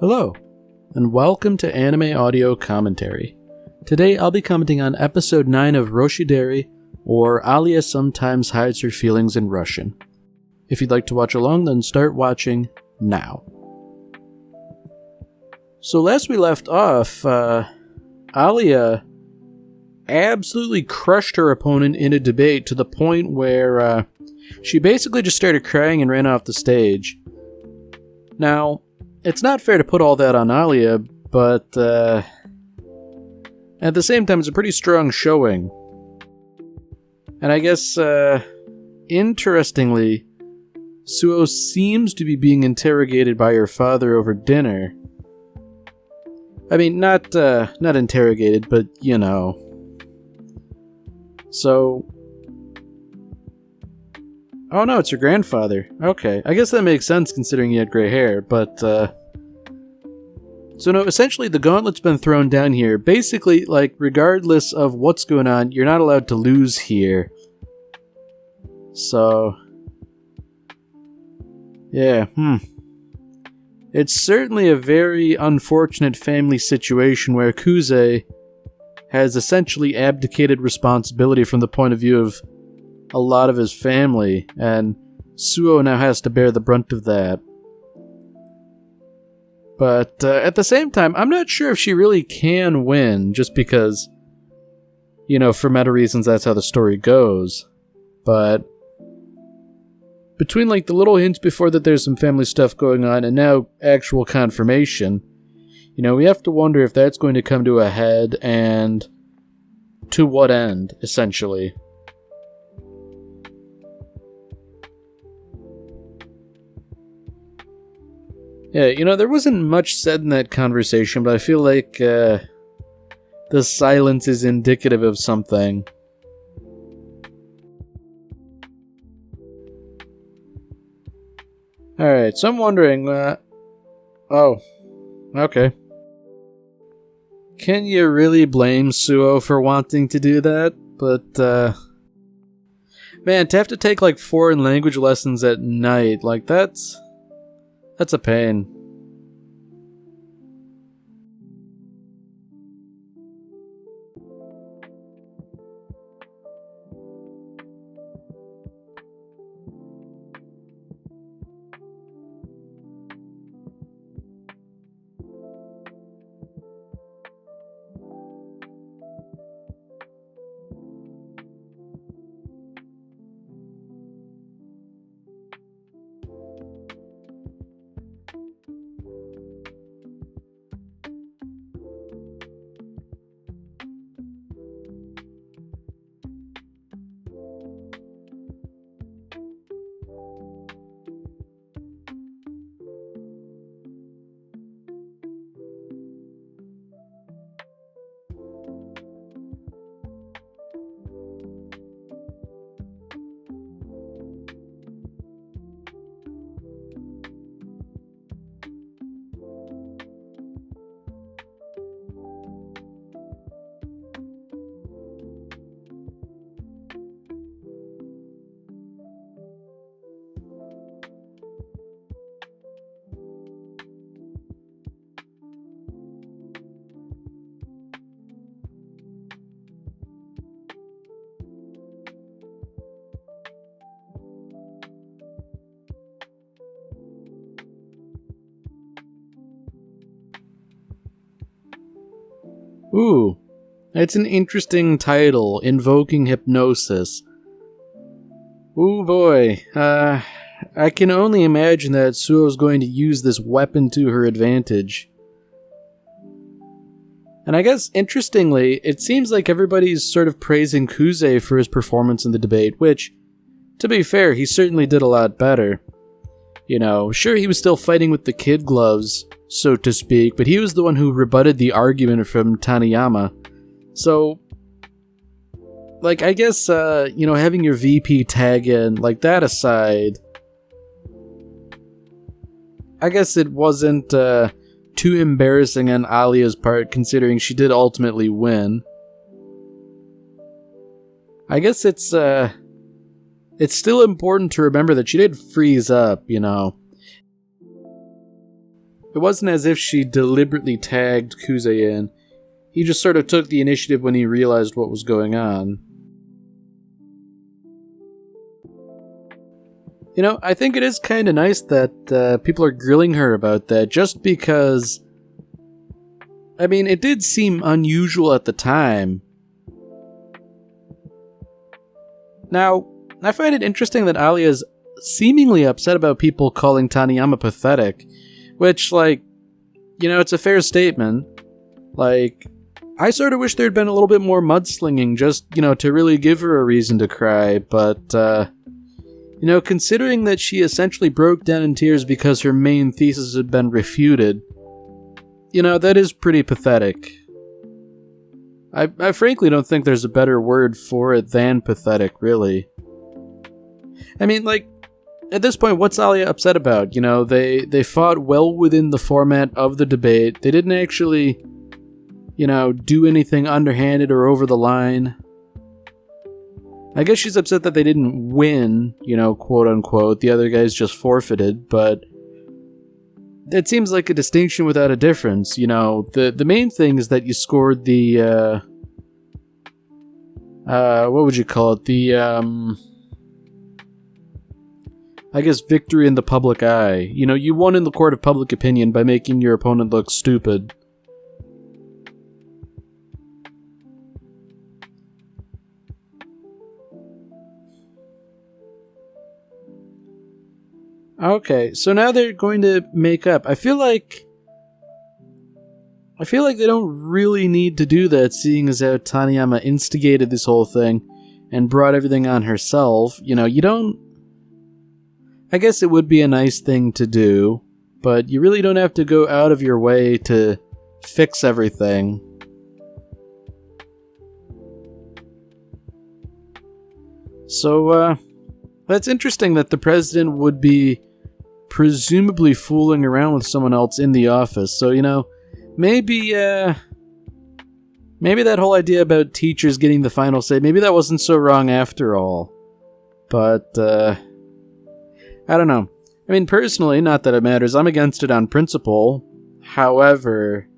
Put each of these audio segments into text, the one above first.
Hello, and welcome to Anime Audio Commentary. Today I'll be commenting on episode 9 of Roshidere, or Alia Sometimes Hides Her Feelings in Russian. If you'd like to watch along, then start watching now. So last we left off, Alia absolutely crushed her opponent in a debate to the point where she basically just started crying and ran off the stage. Now, it's not fair to put all that on Alia, but at the same time, it's a pretty strong showing. And I guess, interestingly, Suo seems to be being interrogated by her father over dinner. I mean, not interrogated, but, you know. So... Oh no, it's her grandfather. Okay, I guess that makes sense considering he had gray hair, but, So no, essentially the gauntlet's been thrown down here. Basically, like, regardless of what's going on, you're not allowed to lose here. So... Yeah, It's certainly a very unfortunate family situation where Kuze has essentially abdicated responsibility from the point of view of a lot of his family, and Suo now has to bear the brunt of that. But at the same time, I'm not sure if she really can win, just because, you know, for meta reasons, that's how the story goes. But between, like, the little hints before that there's some family stuff going on, and now actual confirmation, you know, we have to wonder if that's going to come to a head, and to what end, essentially. Yeah, you know, there wasn't much said in that conversation, but I feel like the silence is indicative of something. Alright, so I'm wondering, oh, okay. Can you really blame Suo for wanting to do that? But, man, to have to take, like, foreign language lessons at night, like, that's a pain. Ooh, it's an interesting title, Invoking Hypnosis. Ooh boy, I can only imagine that Suo's going to use this weapon to her advantage. And I guess, interestingly, it seems like everybody's sort of praising Kuze for his performance in the debate, which, to be fair, he certainly did a lot better. You know, sure, he was still fighting with the kid gloves, so to speak, but he was the one who rebutted the argument from Taniyama. So, like, I guess, you know, having your VP tag in, like, that aside, I guess it wasn't too embarrassing on Alia's part, considering she did ultimately win. I guess it's still important to remember that she did freeze up, you know. It wasn't as if she deliberately tagged Kuze in. He just sort of took the initiative when he realized what was going on. You know, I think it is kind of nice that people are grilling her about that, just because, I mean, it did seem unusual at the time. Now, I find it interesting that Alia's seemingly upset about people calling Taniyama pathetic, which, like, you know, it's a fair statement. Like, I sort of wish there'd been a little bit more mudslinging, just, you know, to really give her a reason to cry, but, you know, considering that she essentially broke down in tears because her main thesis had been refuted, you know, that is pretty pathetic. I frankly don't think there's a better word for it than pathetic, really. I mean, like, at this point, what's Alia upset about? You know, they fought well within the format of the debate. They didn't actually, you know, do anything underhanded or over the line. I guess she's upset that they didn't win, you know, quote unquote. The other guys just forfeited, but it seems like a distinction without a difference. You know, the main thing is that you scored the, what would you call it? The, I guess victory in the public eye. You know, you won in the court of public opinion by making your opponent look stupid. Okay, so now they're going to make up. I feel like they don't really need to do that, seeing as how Taniyama instigated this whole thing and brought everything on herself. You know, you don't... I guess it would be a nice thing to do, but you really don't have to go out of your way to fix everything. So, that's interesting that the president would be presumably fooling around with someone else in the office. So, you know, maybe that whole idea about teachers getting the final say, maybe that wasn't so wrong after all. But, I don't know. I mean, personally, not that it matters, I'm against it on principle. However,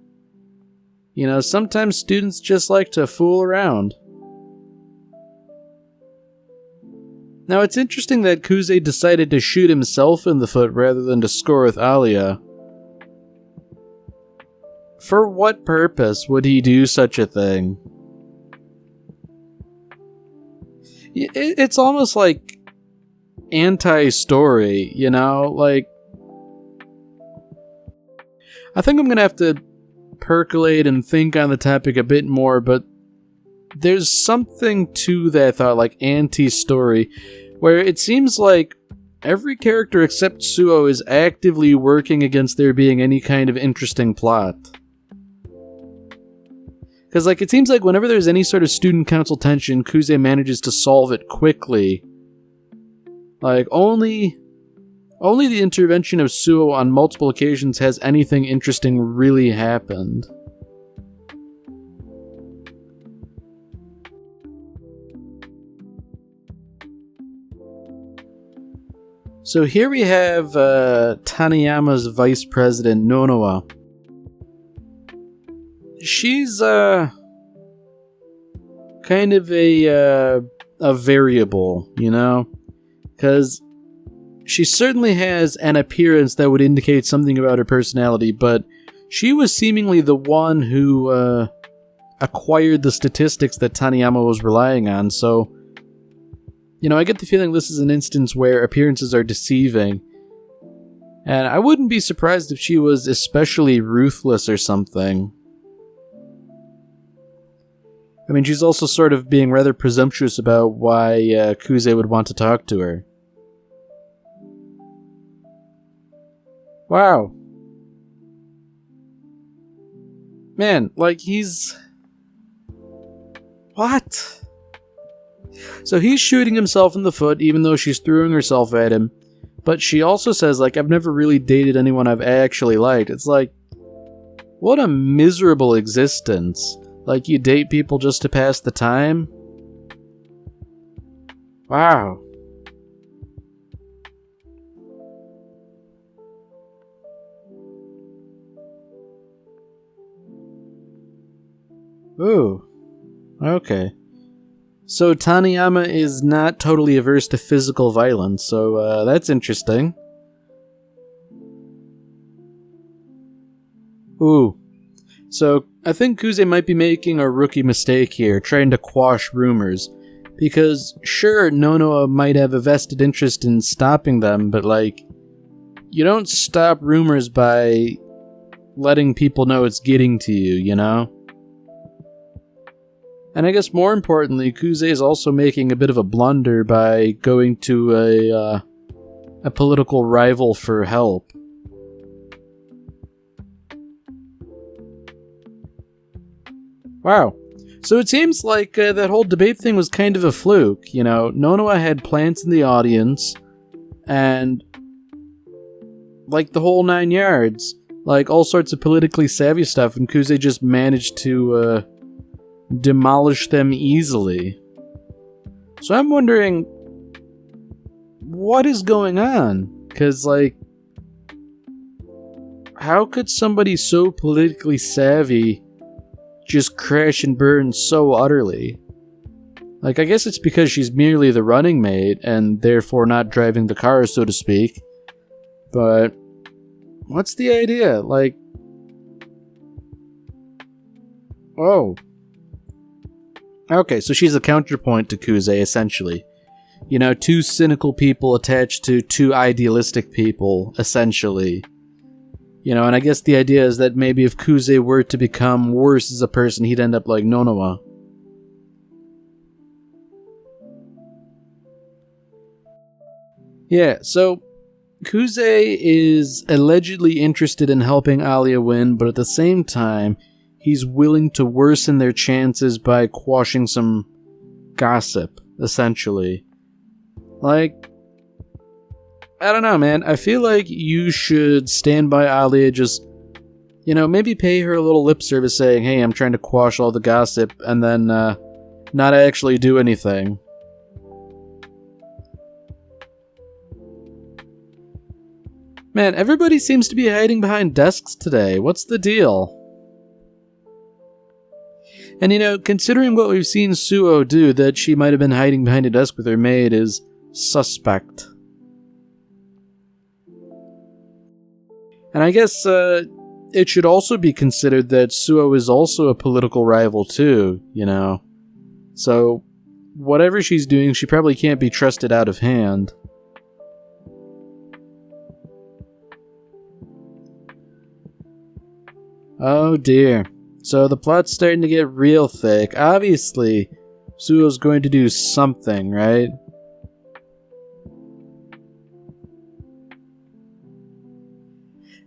you know, sometimes students just like to fool around. Now, it's interesting that Kuze decided to shoot himself in the foot rather than to score with Alia. For what purpose would he do such a thing? It's almost like anti-story, you know? Like, I think I'm gonna have to percolate and think on the topic a bit more, but there's something to that thought, like anti-story, where it seems like every character except Suo is actively working against there being any kind of interesting plot. Because, like, it seems like whenever there's any sort of student council tension, Kuze manages to solve it quickly. Like, only the intervention of Suo on multiple occasions has anything interesting really happened. So here we have Taniyama's vice president, Nonoa. She's kind of a variable, you know? Because she certainly has an appearance that would indicate something about her personality, but she was seemingly the one who acquired the statistics that Taniyama was relying on, so... You know, I get the feeling this is an instance where appearances are deceiving. And I wouldn't be surprised if she was especially ruthless or something. I mean, she's also sort of being rather presumptuous about why Kuze would want to talk to her. Wow. Man, like, he's... What? So he's shooting himself in the foot even though she's throwing herself at him. But she also says, like, I've never really dated anyone I've actually liked. It's like, what a miserable existence. Like, you date people just to pass the time? Wow. Ooh. Okay. So Taniyama is not totally averse to physical violence, so that's interesting. Ooh. So I think Kuze might be making a rookie mistake here, trying to quash rumors. Because, sure, Nonoa might have a vested interest in stopping them, but, like, you don't stop rumors by letting people know it's getting to you, you know? And I guess more importantly, Kuze is also making a bit of a blunder by going to a political rival for help. Wow. So it seems like that whole debate thing was kind of a fluke, you know? Nonoa had plants in the audience, and like the whole 9 yards, like all sorts of politically savvy stuff, and Kuze just managed to demolish them easily. So I'm wondering, what is going on? Because, like, how could somebody so politically savvy just crash and burn so utterly? Like, I guess it's because she's merely the running mate, and therefore not driving the car, so to speak. But what's the idea? Like, oh. Okay, so she's a counterpoint to Kuze, essentially. You know, two cynical people attached to two idealistic people, essentially. You know, and I guess the idea is that maybe if Kuze were to become worse as a person, he'd end up like Nonoa. Yeah, so Kuze is allegedly interested in helping Alia win, but at the same time, he's willing to worsen their chances by quashing some gossip, essentially. Like, I don't know, man. I feel like you should stand by Alia, just, you know, maybe pay her a little lip service saying, hey, I'm trying to quash all the gossip, and then not actually do anything. Man, everybody seems to be hiding behind desks today. What's the deal? And you know, considering what we've seen Suo do, that she might have been hiding behind a desk with her maid is suspect. And I guess it should also be considered that Suo is also a political rival too, you know. So, whatever she's doing, she probably can't be trusted out of hand. Oh dear. So the plot's starting to get real thick. Obviously, Suo's going to do something, right?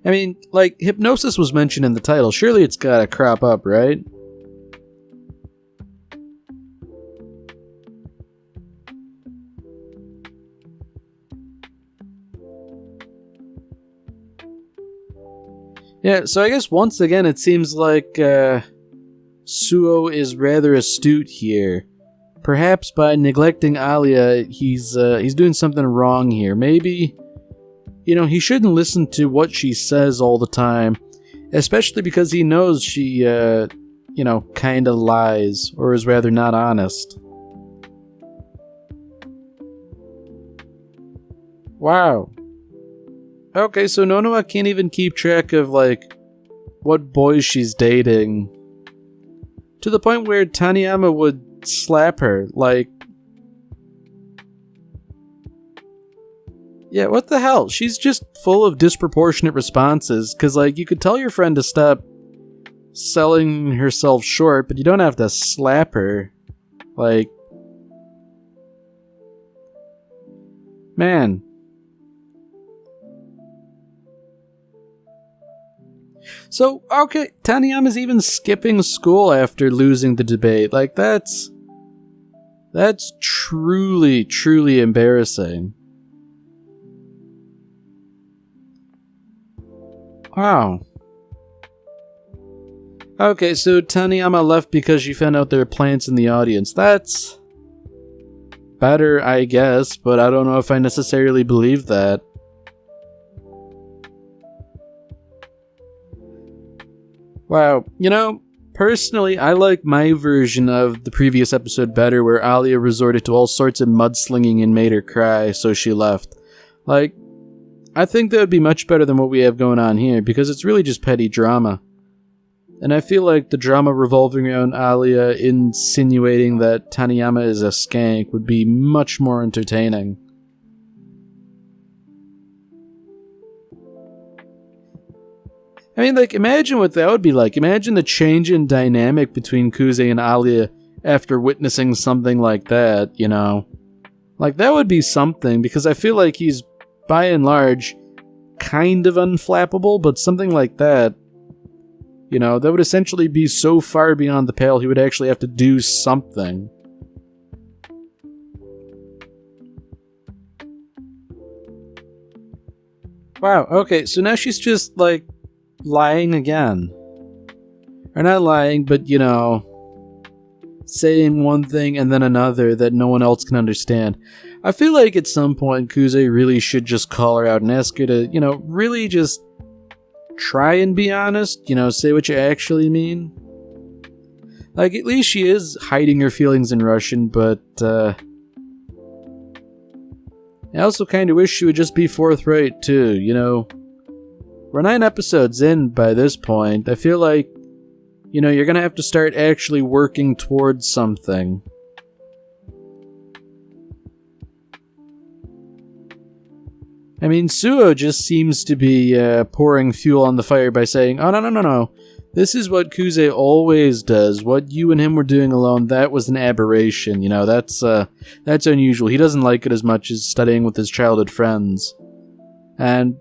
I mean, like, hypnosis was mentioned in the title. Surely it's gotta crop up, right? Yeah, so I guess once again it seems like Suo is rather astute here. Perhaps by neglecting Alia, he's doing something wrong here. Maybe, you know, he shouldn't listen to what she says all the time, especially because he knows she, you know, kinda lies, or is rather not honest. Wow. Okay, so Nonoa can't even keep track of, like, what boys she's dating. To the point where Taniyama would slap her, like... Yeah, what the hell? She's just full of disproportionate responses, because, like, you could tell your friend to stop selling herself short, but you don't have to slap her. Like... Man... So, okay, Taniyama's even skipping school after losing the debate. Like, that's truly, truly embarrassing. Wow. Okay, so Taniyama left because she found out there were plants in the audience. That's better, I guess, but I don't know if I necessarily believe that. Wow, you know, Personally, I like my version of the previous episode better, where Alia resorted to all sorts of mudslinging and made her cry, so she left. Like, I think that would be much better than what we have going on here, because it's really just petty drama. And I feel like the drama revolving around Alia insinuating that Taniyama is a skank would be much more entertaining. I mean, like, imagine what that would be like. Imagine the change in dynamic between Kuze and Alia after witnessing something like that, you know? Like, that would be something, because I feel like he's, by and large, kind of unflappable, but something like that, you know, that would essentially be so far beyond the pale he would actually have to do something. Wow, okay, so now she's just, like, lying again. Or not lying, but, you know, saying one thing and then another that no one else can understand. I feel like at some point Kuze really should just call her out and ask her to, you know, really just try and be honest, you know, say what you actually mean. Like, at least she is hiding her feelings in Russian, but, I also kind of wish she would just be forthright, too, you know. We're 9 episodes in by this point. I feel like, you know, you're gonna have to start actually working towards something. I mean, Suo just seems to be pouring fuel on the fire by saying, oh, no. This is what Kuze always does. What you and him were doing alone, that was an aberration. You know, that's unusual. He doesn't like it as much as studying with his childhood friends. And,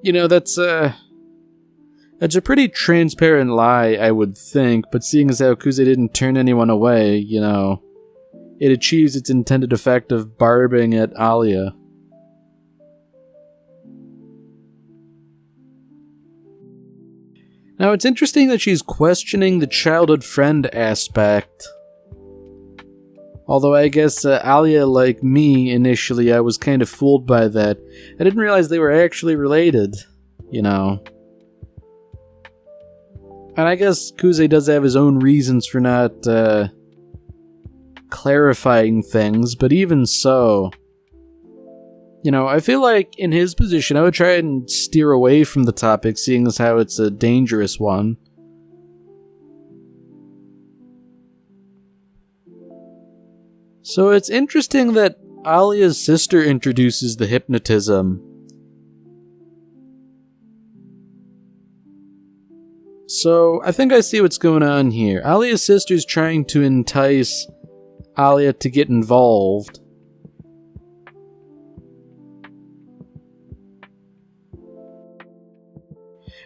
you know, that's a pretty transparent lie, I would think, but seeing as how Kuze didn't turn anyone away, you know, it achieves its intended effect of barbing at Alia. Now, it's interesting that she's questioning the childhood friend aspect. Although I guess Alia, like me, initially, I was kind of fooled by that. I didn't realize they were actually related, you know. And I guess Kuze does have his own reasons for not clarifying things, but even so, you know, I feel like in his position, I would try and steer away from the topic, seeing as how it's a dangerous one. So it's interesting that Alia's sister introduces the hypnotism. So I think I see what's going on here. Alia's sister's trying to entice Alia to get involved.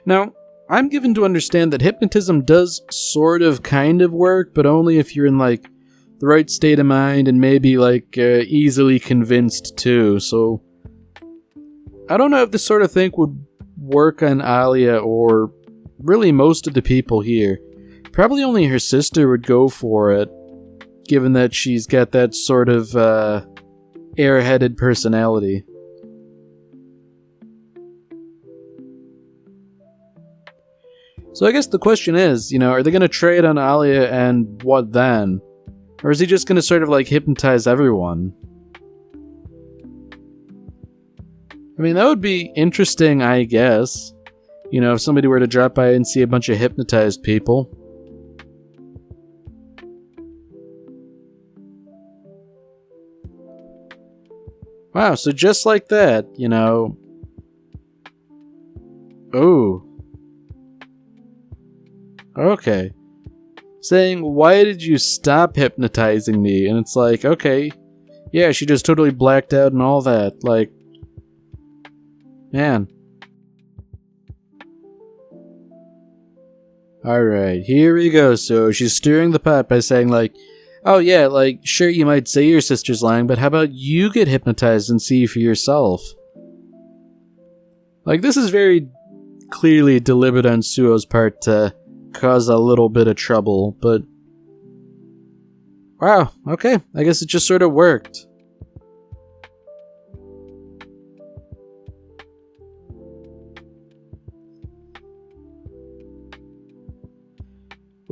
Now, I'm given to understand that hypnotism does sort of kind of work, but only if you're in, like, the right state of mind and maybe, like, easily convinced too. So, I don't know if this sort of thing would work on Alia or really most of the people here. Probably only her sister would go for it, given that she's got that sort of airheaded personality. So I guess the question is, you know, are they going to trade on Alia and what then? Or is he just going to sort of like hypnotize everyone? I mean, that would be interesting, I guess. You know, if somebody were to drop by and see a bunch of hypnotized people. Wow, so just like that, you know. Oh. Okay. Saying, why did you stop hypnotizing me? And it's like, okay, yeah, she just totally blacked out and all that. Like, man. Alright, here we go. So she's stirring the pot by saying, like, oh yeah, like, sure, you might say your sister's lying, but how about you get hypnotized and see for yourself? Like, this is very clearly deliberate on Suo's part to cause a little bit of trouble, but wow, okay, I guess it just sort of worked.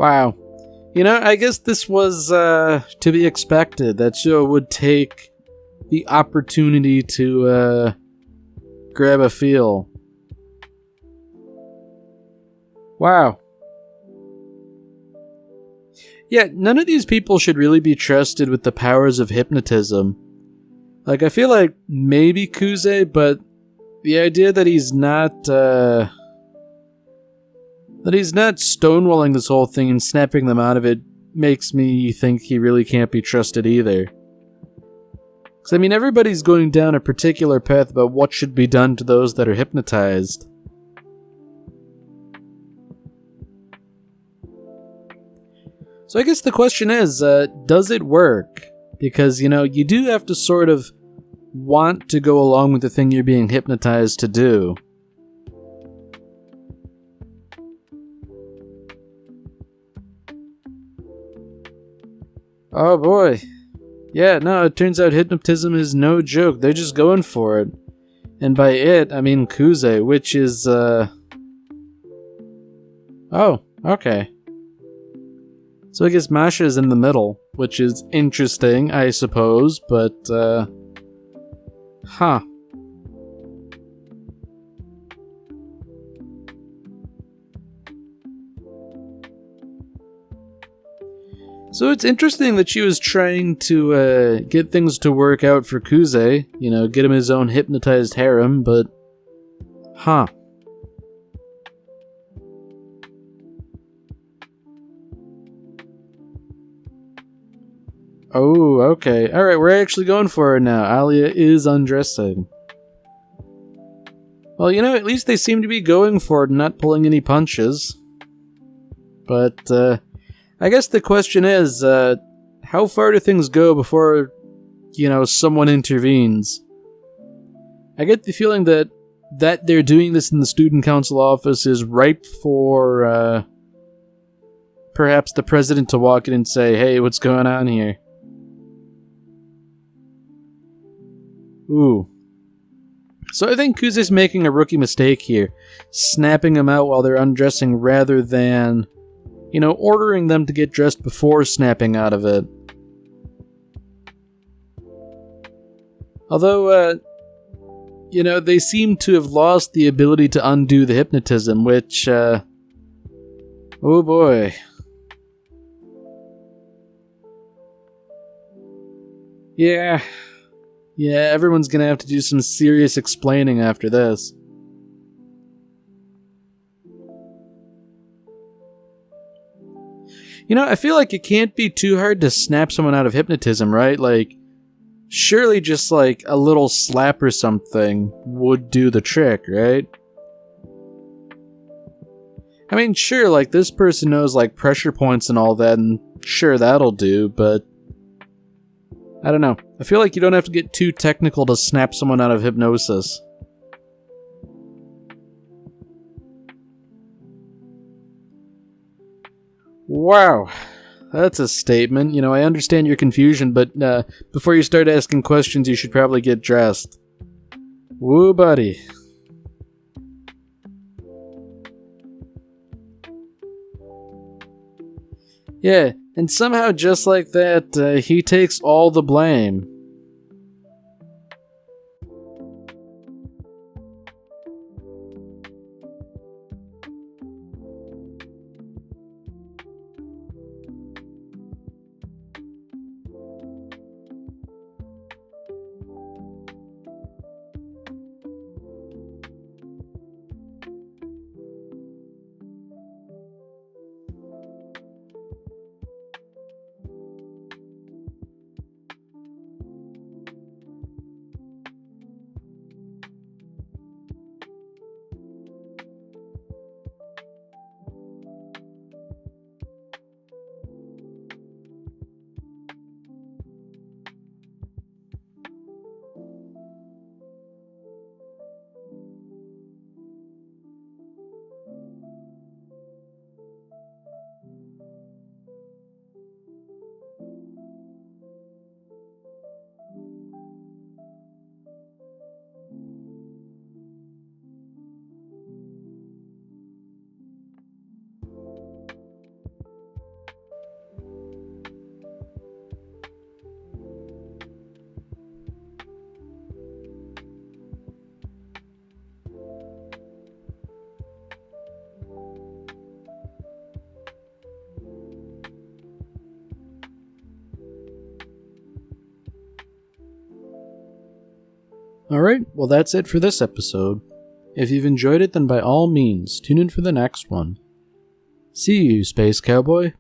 Wow. I guess this was to be expected. That show would take the opportunity to grab a feel. Wow. Yeah, none of these people should really be trusted with the powers of hypnotism. Like, I feel like maybe Kuze, but the idea that he's not stonewalling this whole thing and snapping them out of it makes me think he really can't be trusted either. Because, I mean, everybody's going down a particular path about what should be done to those that are hypnotized. So I guess the question is, does it work? Because, you do have to sort of want to go along with the thing you're being hypnotized to do. Oh boy. Yeah, no, it turns out hypnotism is no joke. They're just going for it. And by it, I mean Kuze, which is, Oh, okay. So I guess Masha's in the middle, which is interesting, I suppose, but, huh. So it's interesting that she was trying to, get things to work out for Kuze, get him his own hypnotized harem, but, huh. Oh, okay. Alright, we're actually going for it now. Alia is undressing. Well, at least they seem to be going for it and not pulling any punches. But, I guess the question is, how far do things go before, someone intervenes? I get the feeling that they're doing this in the student council office is ripe for, perhaps the president to walk in and say, hey, what's going on here? Ooh. So I think Kuze's making a rookie mistake here, snapping them out while they're undressing rather than, ordering them to get dressed before snapping out of it. Although, they seem to have lost the ability to undo the hypnotism, which, oh boy. Yeah, everyone's gonna have to do some serious explaining after this. I feel like it can't be too hard to snap someone out of hypnotism, right? Like, surely just like a little slap or something would do the trick, right? I mean, sure, like this person knows like pressure points and all that, and sure, that'll do, but I don't know. I feel like you don't have to get too technical to snap someone out of hypnosis. Wow. That's a statement. I understand your confusion, but before you start asking questions, you should probably get dressed. Woo, buddy. Yeah, and somehow just like that, he takes all the blame. Alright, well that's it for this episode. If you've enjoyed it, then by all means, tune in for the next one. See you, Space Cowboy.